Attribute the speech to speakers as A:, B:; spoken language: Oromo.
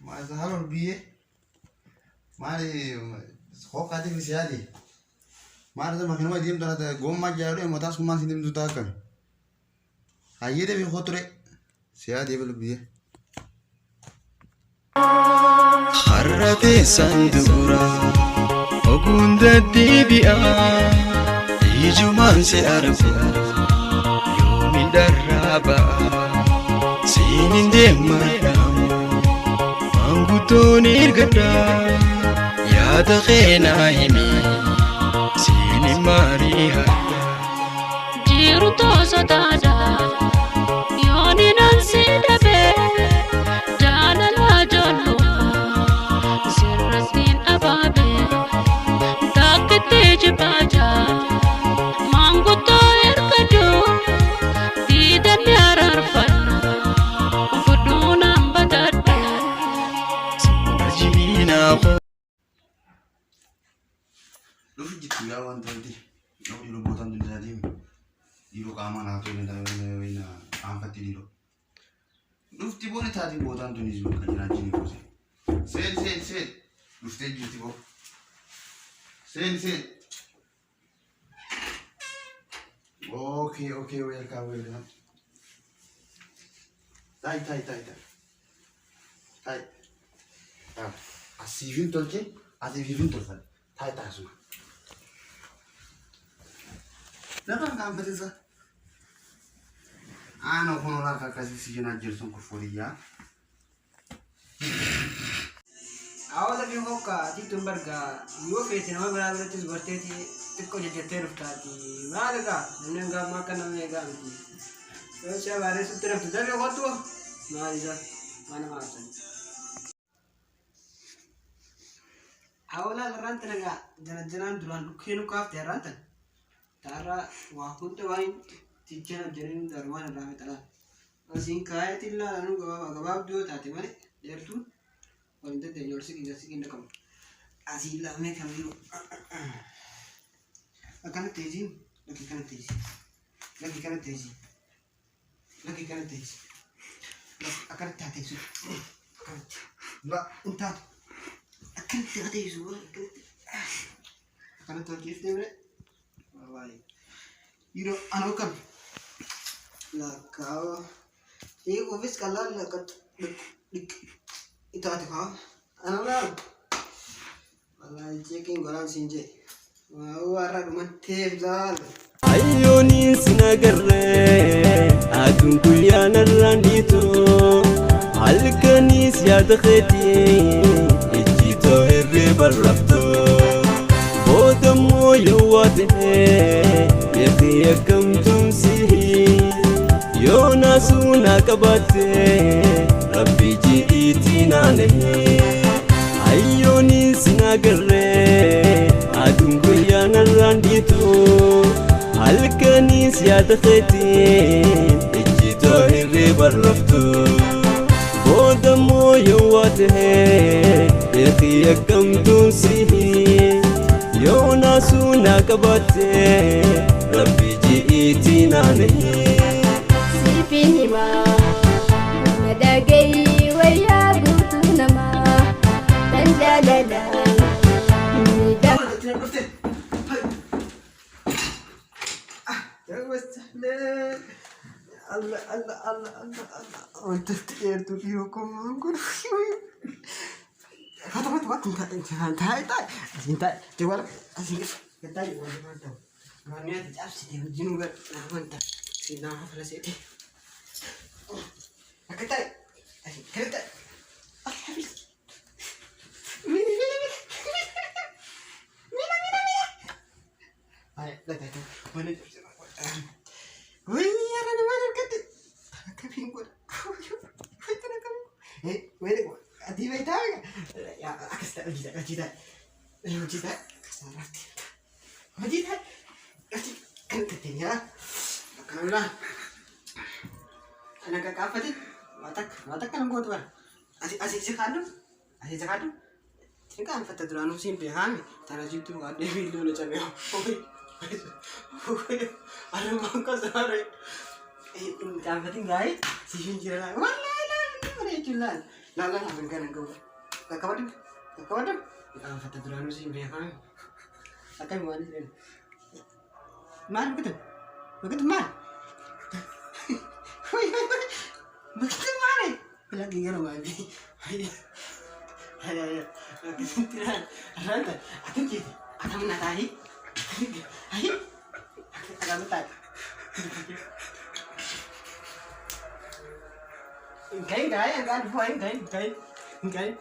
A: ما زهروا بيه ما لي خوف كاتي في سيادي ما لازم أكلم واحد ترى قوم ما جاوري ما تاسك ما سيدم تتاكل هايده في خطرة سيادي بلو بيه
B: خرّتي صندورة وكنت تبيع يجمع سيارفو يوم درابا سنين دمرام أنغوتوني الغدا يا دخينا يمي سنين ماريها
C: جيرو توسو دادا يوني نانسي دبي جانا لا جولو سرسين أبابي تاكتي جباجا مانغو تو إركدو ديدن يارارفن وفدونا مبتد
B: سنجينا
A: لو في جيت يا وان تنتي لو يلو بوتان دنيا يلو كامان هاتو وين عم فتي يلو لو في تبوني تادي بوتان دنيا يلو كجنا جيني كوسي سيد لو في جيت تبو سيد اوكي ويلكم تاي asivin tolke asivin tolsal tay suma lakan kan betesa ana kono la ka kasi sijina jerson ko foriya
D: awala bi hokka ti tumbarga yo fete na mabara betis gorteti tikko je terftati malaga nenga makana mega anti so cha bare sutra tudale hotu mariza mana masan awala ranta naga janan duran kenu kaf teranta tara wa kunte wain tijjana jarin darwana rametala asin kayatilla anu gabab dio tati mane dertu wanda te yorsi kinda kam asila me kamilu akana teji lagi kana teji akana tati su la inta akana tati su akana to kif de bre wallahi iro anokam la kao ये office colour लगत इता था ana la wala checking golan sinje wara mate zal
B: ayyoni sinagarre adun kuyana randito halkani siyadkheti ejito herre barrafto bodamo yawate yakam tumsihi yona suna kabate rabbi jiitina nahi ayyoni sinagarre adun kuyana randito halkani siyadkheti ejito herre barrafto bodamo yawate yakam tumsihi yona suna kabate rabbi jiitina nahi
E: Sipinima nadagay waya gutunama tanjalala nida
D: Allah onta tertu kiro komangur Wat Asinta coba asik kita mantap mana tidak sih jinu ber mantap sina flash itu kita asik kita ayo dah mana wih ada mana kita kami buat wait adi baita ya akasta kita kasarati Majita adi kan ketenya kamera anak kakak tadi matak kan gua tuh asik sekadung kan fata duranu simpe kami tanah situ ada video lo cabe ada mangka sare kan fati ngai si hinjira wala itu lan Lala na bingkan ang gawa. Kakawad. Ang fata durano si bekan. Atay mo ani. Man begitu. Begitu man. Hoy. Begitu man. Lagi garo lagi. Ay. Kesintiran. Aranta. Akan jadi. Akan menatahi. Ay. Akan betat. Cái anh buhay, cái